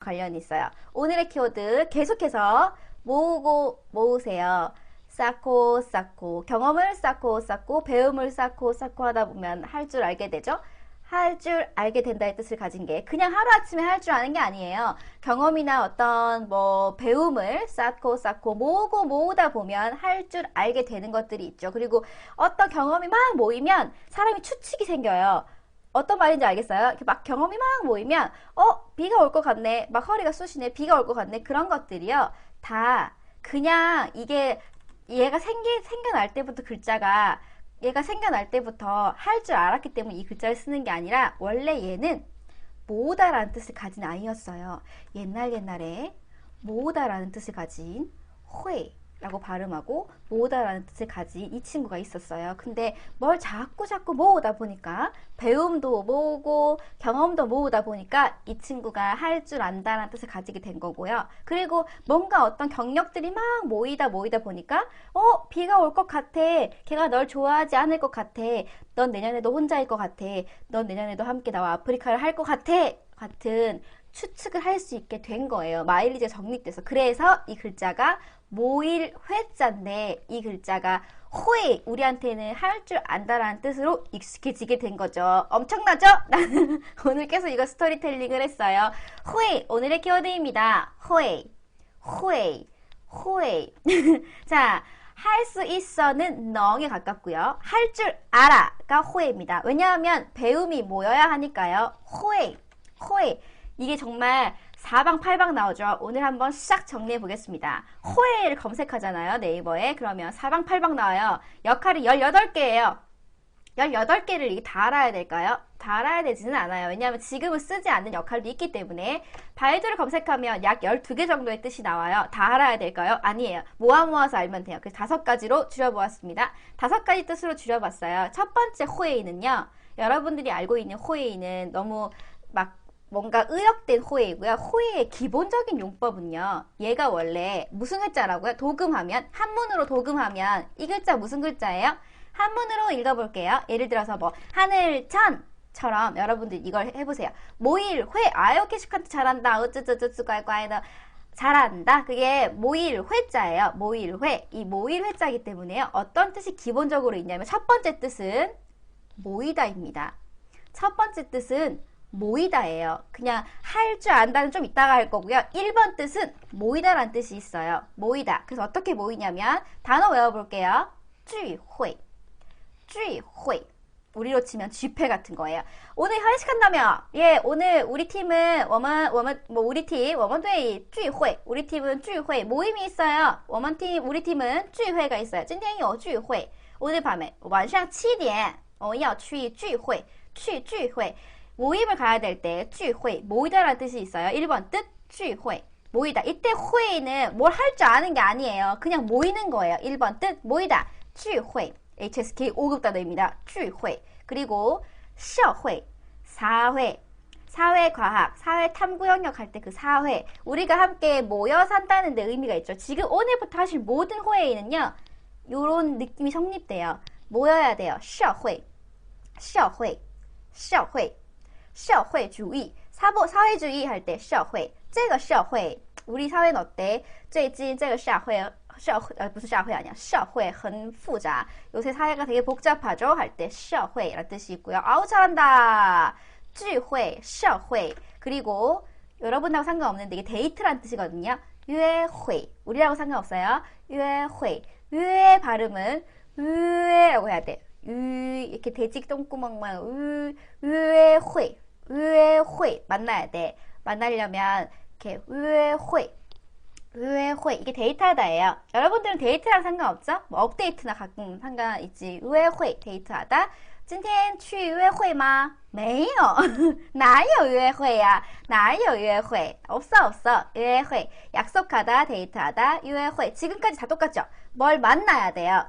관련이 있어요. 오늘의 키워드 계속해서 모으고 모으세요. 쌓고 쌓고 경험을 쌓고 쌓고 배움을 쌓고 쌓고 하다 보면 할 줄 알게 되죠. 할 줄 알게 된다의 뜻을 가진 게 그냥 하루아침에 할 줄 아는 게 아니에요. 경험이나 어떤 배움을 쌓고 쌓고 모으고 모으다 보면 할 줄 알게 되는 것들이 있죠. 그리고 어떤 경험이 막 모이면 사람이 추측이 생겨요. 어떤 말인지 알겠어요? 이렇게 막 경험이 막 모이면 비가 올 것 같네. 막 허리가 쑤시네. 비가 올 것 같네. 그런 것들이요. 다 그냥 이게 얘가 생겨날 때부터 글자가 얘가 생겨날 때부터 할 줄 알았기 때문에 이 글자를 쓰는 게 아니라 원래 얘는 모으다라는 뜻을 가진 아이였어요. 옛날에 모으다라는 뜻을 가진 회라고 발음하고 모으다라는 뜻을 가진 이 친구가 있었어요. 근데 뭘 자꾸 모으다 보니까 배움도 모으고 경험도 모으다 보니까 이 친구가 할 줄 안다라는 뜻을 가지게 된 거고요. 그리고 뭔가 어떤 경력들이 막 모이다 보니까 비가 올 것 같아. 걔가 널 좋아하지 않을 것 같아. 넌 내년에도 혼자일 것 같아. 넌 내년에도 함께 나와 아프리카를 할 것 같아. 같은 추측을 할 수 있게 된 거예요. 마일리지가 정립돼서. 그래서 이 글자가 모일 회자인데 이 글자가 호에 우리한테는 할 줄 안다라는 뜻으로 익숙해지게 된 거죠. 엄청나죠? 나는 오늘 계속 이거 스토리텔링을 했어요. 호에 오늘의 키워드입니다. 호에 자, 할 수 있어는 넝에 가깝고요. 할 줄 알아가 호에입니다. 왜냐하면 배움이 모여야 하니까요. 호에 이게 정말 사방팔방 나오죠. 오늘 한번 싹 정리해 보겠습니다. 호에를 검색하잖아요. 네이버에. 그러면 사방팔방 나와요. 역할이 18개예요. 18개를 이게 다 알아야 될까요? 다 알아야 되지는 않아요. 왜냐하면 지금은 쓰지 않는 역할도 있기 때문에 바이두를 검색하면 약 12개 정도의 뜻이 나와요. 다 알아야 될까요? 아니에요. 모아서 알면 돼요. 그래서 5가지로 줄여보았습니다. 5가지 뜻으로 줄여봤어요. 첫 번째 호에이는요. 여러분들이 알고 있는 호에이는 너무 막 뭔가 의역된 호에이고요. 호에이의 기본적인 용법은요. 얘가 원래 무슨 글자라고요? 도금하면, 한문으로 도금하면 이 글자 무슨 글자예요? 한문으로 읽어볼게요. 예를 들어서 하늘천처럼 여러분들 이걸 해보세요. 모일, 회, 아요케시칸트 잘한다. 어쩌쩌쩌쩌 꽈꽈이다. 잘한다. 그게 모일 회자예요. 모일 회. 이 모일 회자이기 때문에요. 어떤 뜻이 기본적으로 있냐면 첫 번째 뜻은 모이다입니다. 첫 번째 뜻은 모이다예요. 그냥 할 줄 안다는 좀 이따가 할 거고요. 1번 뜻은 모이다라는 뜻이 있어요. 모이다. 그래서 어떻게 모이냐면 단어 외워볼게요. 聚会. 우리로 치면 쥐회 같은 거예요. 오늘 회식한다며? 예, 오늘 우리 팀은 우리 팀 워먼队 聚会. 우리 팀은 聚会 모임이 있어요. 우리 팀은 聚会가 있어요. 今天有聚会. 오늘 밤에 晚上7点要去聚会. 聚会. 모임을 가야 될 때 聚会 모이다라는 뜻이 있어요. 1번 뜻 聚会 모이다. 이때 회는 뭘 할 줄 아는 게 아니에요. 그냥 모이는 거예요. 1번 뜻 모이다. 聚会 HSK 5급 단어입니다. 聚会 그리고 社会 사회과학, 사회탐구 영역 할 때 그 사회 우리가 함께 모여 산다는 데 의미가 있죠. 지금 오늘부터 하실 모든 회의는요. 요런 느낌이 성립돼요. 모여야 돼요. 社会 사회주의 할 때 社会社会 우리 사회는 어때? 最近这个社会 不是社会 아니야. 社会很复杂. 요새 사회가 되게 복잡하죠? 할 때 社会라는 뜻이 있고요. 아우 잘한다. 聚会社会 그리고 여러분하고 상관없는데 이게 데이트라는 뜻이거든요. 约会 우리하고 상관없어요. 约会 의 발음은 으라고 해야 돼. 이렇게 돼지 똥구멍 모양 의회 만나야 돼. 만나려면 이렇게 의회 이게 데이트하다예요. 여러분들은 데이트랑 상관없죠? 뭐 업데이트나 가끔 상관있지. 의회 데이트하다. 今天去约会吗?没有哪有约会呀哪有约会 없어约会 약속하다 데이트하다约会 지금까지 다 똑같죠? 뭘 만나야 돼요.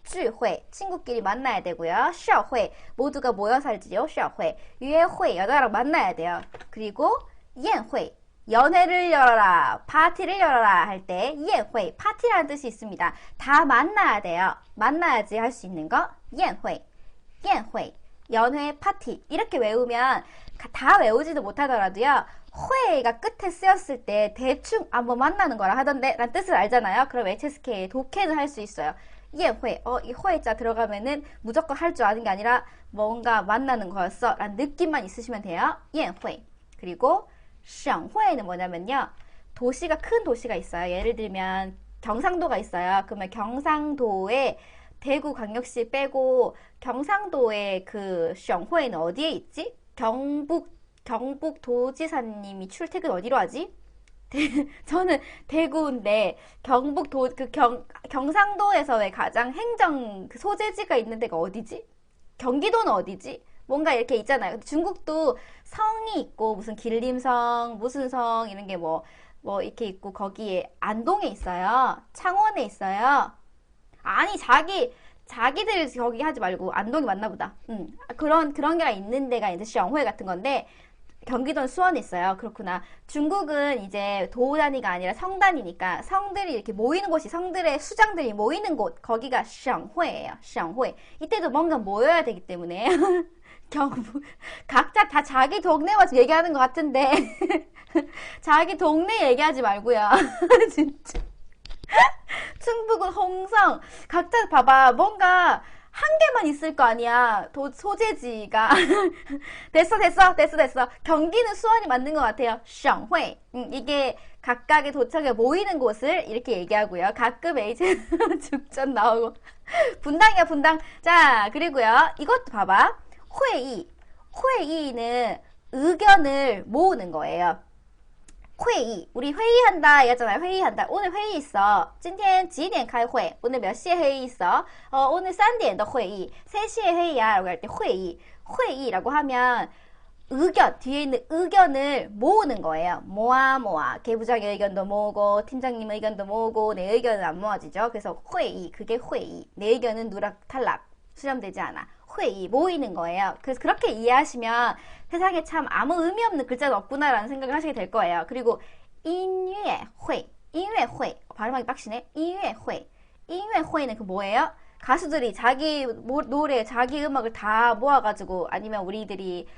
聚会 친구끼리 만나야 되고요. 社会 모두가 모여 살지요. 社会 约会 여자랑 만나야 돼요. 그리고 宴会 연회를 열어라 파티를 열어라 할 때 宴会 파티라는 뜻이 있습니다. 다 만나야 돼요. 만나야지 할 수 있는 거 宴会 연회 파티 이렇게 외우면 다 외우지도 못하더라도요. 회가 끝에 쓰였을 때 대충 한번 만나는 거라 하던데 란 뜻을 알잖아요. 그럼 HSK에 독해는 할 수 있어요. 예,회. 이 회자 들어가면은 무조건 할 줄 아는 게 아니라 뭔가 만나는 거였어. 라는 느낌만 있으시면 돼요. 예,회. 그리고 省会는 뭐냐면요. 도시가 큰 도시가 있어요. 예를 들면 경상도가 있어요. 그러면 경상도에 대구광역시 빼고 경상도의 그 省会는 어디에 있지? 경북도지사님이 출퇴근 어디로 하지? 저는 대구인데 경상도에서의 가장 행정 그 소재지가 있는 데가 어디지? 경기도는 어디지? 뭔가 이렇게 있잖아요. 중국도 성이 있고 무슨 길림성, 무슨 성 이런 게 뭐 이렇게 있고 거기에 안동에 있어요. 창원에 있어요. 아니 자기들 거기 하지 말고 안동이 맞나 보다. 그런 게가 있는 데가 이제 시영회 같은 건데 경기도는 수원에 있어요. 그렇구나. 중국은 이제 도 단위가 아니라 성 단위니까 성들이 이렇게 모이는 곳이 성들의 수장들이 모이는 곳 거기가 시영회예요. 시영회. 이때도 뭔가 모여야 되기 때문에 각자 다 자기 동네만 얘기하는 것 같은데 자기 동네 얘기하지 말고요. 진짜. 충북은 홍성. 각자 봐봐. 뭔가 한 개만 있을 거 아니야. 소재지가. 됐어. 경기는 수원이 맞는 것 같아요. 省会. 이게 각각의 도청에 모이는 곳을 이렇게 얘기하고요. 가끔 H 죽전 나오고. 분당이야, 분당. 자, 그리고요. 이것도 봐봐. 회의. 회의는 의견을 모으는 거예요. 회의. 우리 회의한다 얘기하잖아요. 회의한다. 오늘 회의 있어. 今天几点开会? 오늘 몇 시에 회의 있어? 오늘 3点的 회의. 3시에 회의야. 라고 할 때 회의. 회의라고 하면 의견, 뒤에 있는 의견을 모으는 거예요. 모아. 개부장의 의견도 모으고, 팀장님 의견도 모으고, 내 의견은 안 모아지죠. 그래서 회의. 그게 회의. 내 의견은 누락, 탈락. 수렴되지 않아. 회의. 모이는 거예요. 그래서 그렇게 이해하시면 세상에 참 아무 의미 없는 글자는 없구나라는 생각을 하시게 될 거예요. 그리고 인유회. 인유회. 발음하기 빡시네. 인유회. 인유회는 그 뭐예요? 가수들이 자기 노래, 자기 음악을 다 모아가지고 아니면 우리들이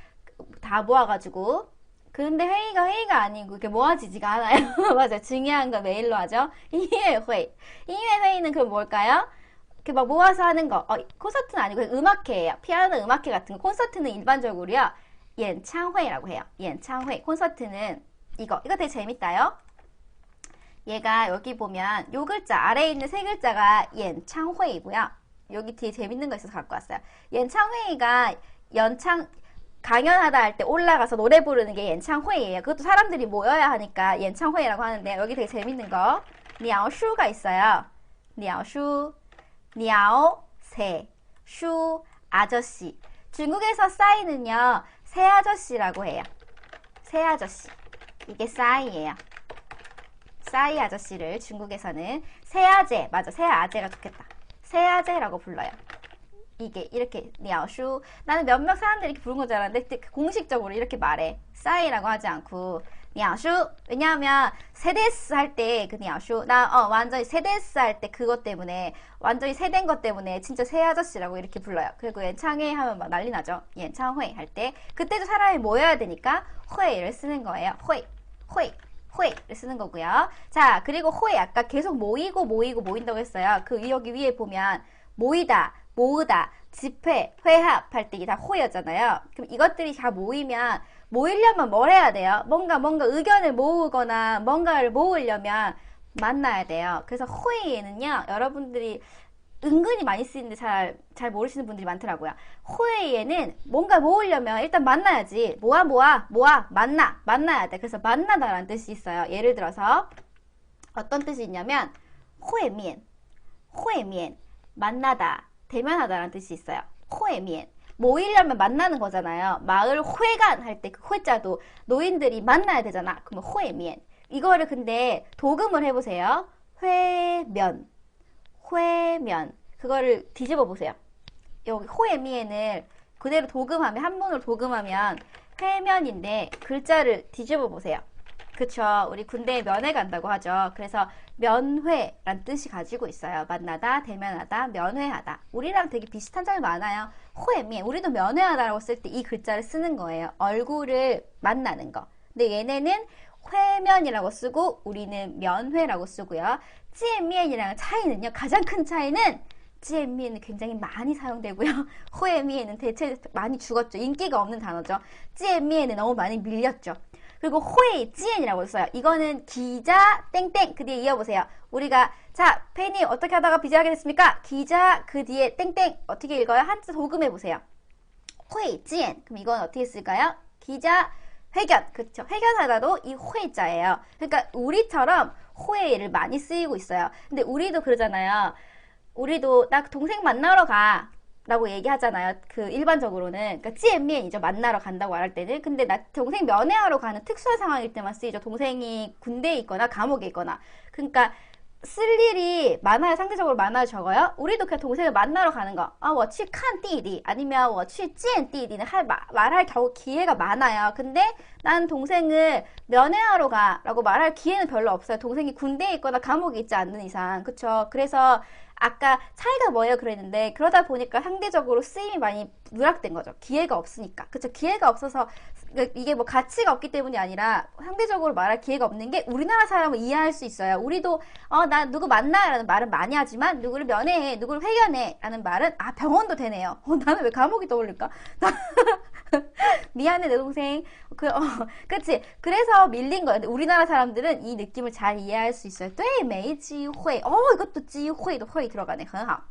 다 모아가지고 근데 회의가 아니고 그게 모아지지가 않아요. 맞아요. 중요한 거 메일로 하죠. 인유회. 인유회는 그럼 뭘까요? 이렇게 막 모아서 하는 거. 콘서트는 아니고 음악회예요. 피아노 음악회 같은 거. 콘서트는 일반적으로요. 演唱会라고 해요. 演唱会. 콘서트는 이거 되게 재밌다요. 얘가 여기 보면 요 글자 아래에 있는 세 글자가 演唱会이고요. 여기 뒤에 재밌는 거 있어서 갖고 왔어요. 演唱会가 강연하다 할 때 올라가서 노래 부르는 게 演唱会예요. 그것도 사람들이 모여야 하니까 演唱会라고 하는데 여기 되게 재밌는 거 鸟书가 있어요. 鸟书 새, 슈, 아저씨. 중국에서 싸이는요, 새 아저씨라고 해요. 새 아저씨. 이게 싸이예요. 싸이 아저씨를 중국에서는 새아재, 맞아, 새아재가 좋겠다. 새아재라고 불러요. 이게 이렇게 냐오슈. 나는 몇몇 사람들이 이렇게 부른 거 줄 알았는데 공식적으로 이렇게 말해. 싸이라고 하지 않고 냐오슈. 왜냐하면 세데스 할 때 그 냐오슈. 나 완전히 세데스 할 때 그것 때문에 완전히 세된 것 때문에 진짜 새 아저씨라고 이렇게 불러요. 그리고 연창회 하면 막 난리 나죠. 연창회 할 때 그때도 사람이 모여야 되니까 회를 쓰는 거예요. 회를 쓰는 거고요. 자, 그리고 회 아까 계속 모인다고 했어요. 그 여기 위에 보면 모이다, 모으다, 집회, 회합 할 때 이게 다 회였잖아요. 그럼 이것들이 다 모이려면 뭘 해야 돼요? 뭔가 의견을 모으거나 뭔가를 모으려면 만나야 돼요. 그래서 회의에는요, 여러분들이 은근히 많이 쓰이는데 잘 모르시는 분들이 많더라고요. 회의에는 뭔가 모으려면 일단 만나야지. 만나야 돼. 그래서 만나다라는 뜻이 있어요. 예를 들어서 어떤 뜻이 있냐면 회면, 만나다, 대면하다라는 뜻이 있어요. 회면. 모이려면 만나는 거잖아요. 마을 회관 할 때 그 회자도 노인들이 만나야 되잖아. 그러면 회면. 이거를 근데 도금을 해보세요. 회면. 그거를 뒤집어 보세요. 여기 회면을 그대로 도금하면, 한문으로 도금하면 회면인데 글자를 뒤집어 보세요. 그쵸. 우리 군대에 면회 간다고 하죠. 그래서 면회란 뜻이 가지고 있어요. 만나다, 대면하다, 면회하다. 우리랑 되게 비슷한 점이 많아요. 회면. 우리도 면회하다라고 쓸 때 이 글자를 쓰는 거예요. 얼굴을 만나는 거. 근데 얘네는 회면이라고 쓰고 우리는 면회라고 쓰고요. 찌엔미엔이랑 차이는요. 가장 큰 차이는 찌엔미엔은 굉장히 많이 사용되고요. 호에미엔은 대체 많이 죽었죠. 인기가 없는 단어죠. 찌엔미엔은 너무 많이 밀렸죠. 그리고 호에이 찌엔이라고 써요. 이거는 기자 땡땡 그 뒤에 이어보세요. 우리가 자 페이님 어떻게 하다가 비자하게 됐습니까? 기자 그 뒤에 땡땡 어떻게 읽어요? 한자 도금해보세요. 호에이 찌엔 그럼 이건 어떻게 쓸까요? 기자 회견 그렇죠. 회견하다도 이 호에자예요. 그러니까 우리처럼 호에이를 많이 쓰이고 있어요. 근데 우리도 그러잖아요. 우리도 나 동생 만나러 가 라고 얘기하잖아요. 그 일반적으로는 그러니까 찌엔미엔이죠. 만나러 간다고 말할 때는. 근데 나 동생 면회하러 가는 특수한 상황일 때만 쓰이죠. 동생이 군대에 있거나 감옥에 있거나. 그러니까 쓸 일이 많아요. 상대적으로 많아요. 적어요. 우리도 그냥 동생을 만나러 가는 거. 아, 我去看弟弟 아니면 我去见弟弟는 말할 겨우 기회가 많아요. 근데 난 동생을 면회하러 가 라고 말할 기회는 별로 없어요. 동생이 군대에 있거나 감옥에 있지 않는 이상. 그쵸? 그래서 아까 차이가 뭐예요? 그랬는데 그러다 보니까 상대적으로 쓰임이 많이 누락된 거죠. 기회가 없으니까. 그쵸? 기회가 없어서 이게 뭐 가치가 없기 때문이 아니라 상대적으로 말할 기회가 없는 게 우리나라 사람을 이해할 수 있어요. 우리도 나 누구 만나 라는 말은 많이 하지만 누구를 면회해, 누구를 회견해 라는 말은 병원도 되네요. 나는 왜 감옥이 떠올릴까? 미안해 내 동생. 그치? 그래서 밀린 거예요. 근데 우리나라 사람들은 이 느낌을 잘 이해할 수 있어요. 对,没机会. 이것도 机会도会 들어가네. 很好.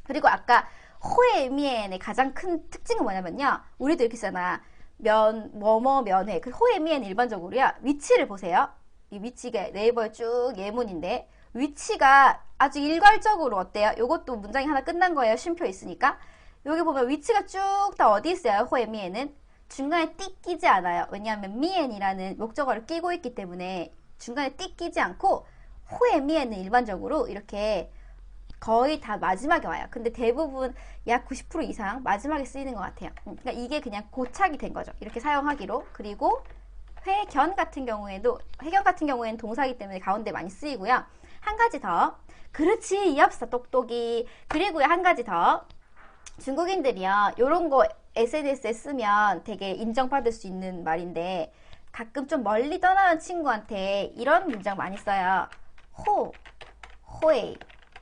그리고 아까 호에미엔의 가장 큰 특징은 뭐냐면요. 우리도 이렇게 쓰잖아. 뭐뭐 면회. 그 호에미엔 일반적으로요. 위치를 보세요. 이 위치가 네이버에 쭉 예문인데 위치가 아주 일괄적으로 어때요? 요것도 문장이 하나 끝난 거예요. 쉼표 있으니까. 여기 보면 위치가 쭉 다 어디 있어요? 호에미엔은 중간에 띠 끼지 않아요. 왜냐하면 미엔이라는 목적어를 끼고 있기 때문에 중간에 띠 끼지 않고 호에미엔은 일반적으로 이렇게 거의 다 마지막에 와요. 근데 대부분 약 90% 이상 마지막에 쓰이는 것 같아요. 그러니까 이게 그냥 고착이 된 거죠. 이렇게 사용하기로. 그리고 회견 같은 경우에는 동사이기 때문에 가운데 많이 쓰이고요. 한 가지 더. 그렇지, 이합사 똑똑이. 그리고 한 가지 더. 중국인들이요. 요런 거 SNS에 쓰면 되게 인정받을 수 있는 말인데 가끔 좀 멀리 떠나는 친구한테 이런 문장 많이 써요. 호에이,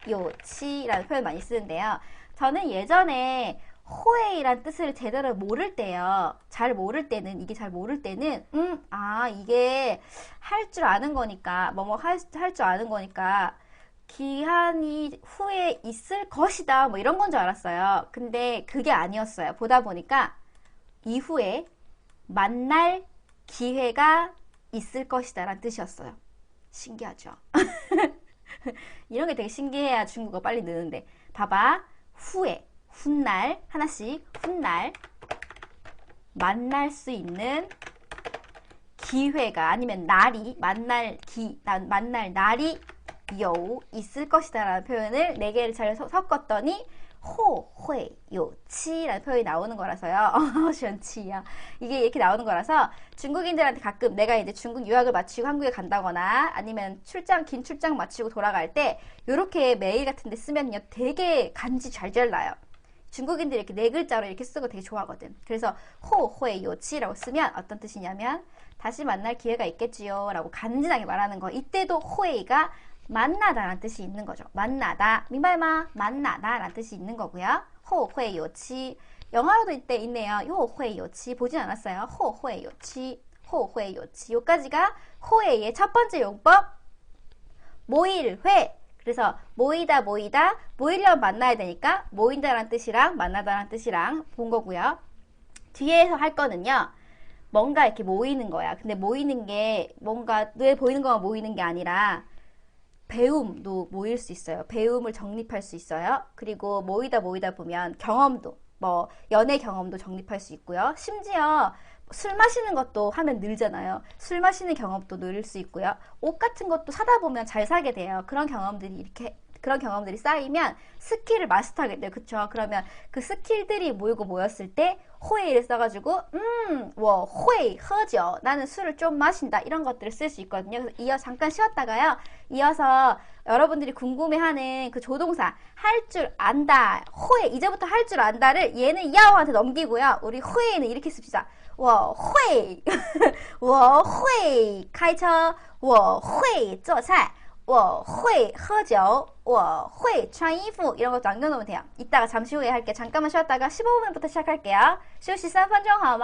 요치라는 표현 많이 쓰는데요. 저는 예전에 호에이란 뜻을 제대로 모를 때요. 이게 잘 모를 때는 이게 할 줄 아는 거니까 할 줄 아는 거니까 기한이 후에 있을 것이다 뭐 이런 건 줄 알았어요. 근데 그게 아니었어요. 보다 보니까 이후에 만날 기회가 있을 것이다 라는 뜻이었어요. 신기하죠? 이런 게 되게 신기해야 중국어 빨리 느는데. 봐봐. 후에, 훗날, 하나씩 훗날 만날 수 있는 기회가 아니면 날이 만날 날이 있을 것이다 라는 표현을 4개를 잘 섞었더니 호회요치라는 표현이 나오는 거라서요. 시원치야. 이게 이렇게 나오는 거라서 중국인들한테 가끔 내가 이제 중국 유학을 마치고 한국에 간다거나 아니면 긴 출장 마치고 돌아갈 때 요렇게 메일 같은 데 쓰면요 되게 간지 잘 나요. 중국인들이 이렇게 4글자로 이렇게 쓰고 되게 좋아하거든. 그래서 호회요치라고 쓰면 어떤 뜻이냐면 다시 만날 기회가 있겠지요 라고 간지나게 말하는 거. 이때도 호회가 만나다라는 뜻이 있는 거죠. 만나다. 민발마 만나다라는 뜻이 있는 거고요. 호회요치. 영어로도 이때 있네요. 호회요치 보진 않았어요. 호회요치. 요까지가 호회의 첫 번째 용법. 모일회. 그래서 모이려면 만나야 되니까 모인다라는 뜻이랑 만나다라는 뜻이랑 본 거고요. 뒤에서 할 거는요. 뭔가 이렇게 모이는 거야. 근데 모이는 게 뭔가 눈에 보이는 것만 모이는 게 아니라 배움도 모일 수 있어요. 배움을 정립할 수 있어요. 그리고 모이다 보면 경험도 연애 경험도 정립할 수 있고요. 심지어 술 마시는 것도 하면 늘잖아요. 술 마시는 경험도 늘 수 있고요. 옷 같은 것도 사다 보면 잘 사게 돼요. 그런 경험들이 쌓이면 스킬을 마스터하게 돼요. 그쵸? 그러면 그 스킬들이 모였을 때 호에이를 써가지고 호에이 허죠. 나는 술을 좀 마신다. 이런 것들을 쓸 수 있거든요. 그래서 이어서 잠깐 쉬었다가요. 이어서 여러분들이 궁금해하는 그 조동사 할 줄 안다. 호에 이제부터 할 줄 안다를 얘는 야오한테 넘기고요. 우리 호에이는 이렇게 씁시다. 我会我会开车我会做菜我会喝酒我会穿衣服이런 것도 남겨놓으면 돼요. 이따가 잠시 후에 할게. 잠깐만 쉬었다가 15분부터 시작할게요. 休息3分钟好吗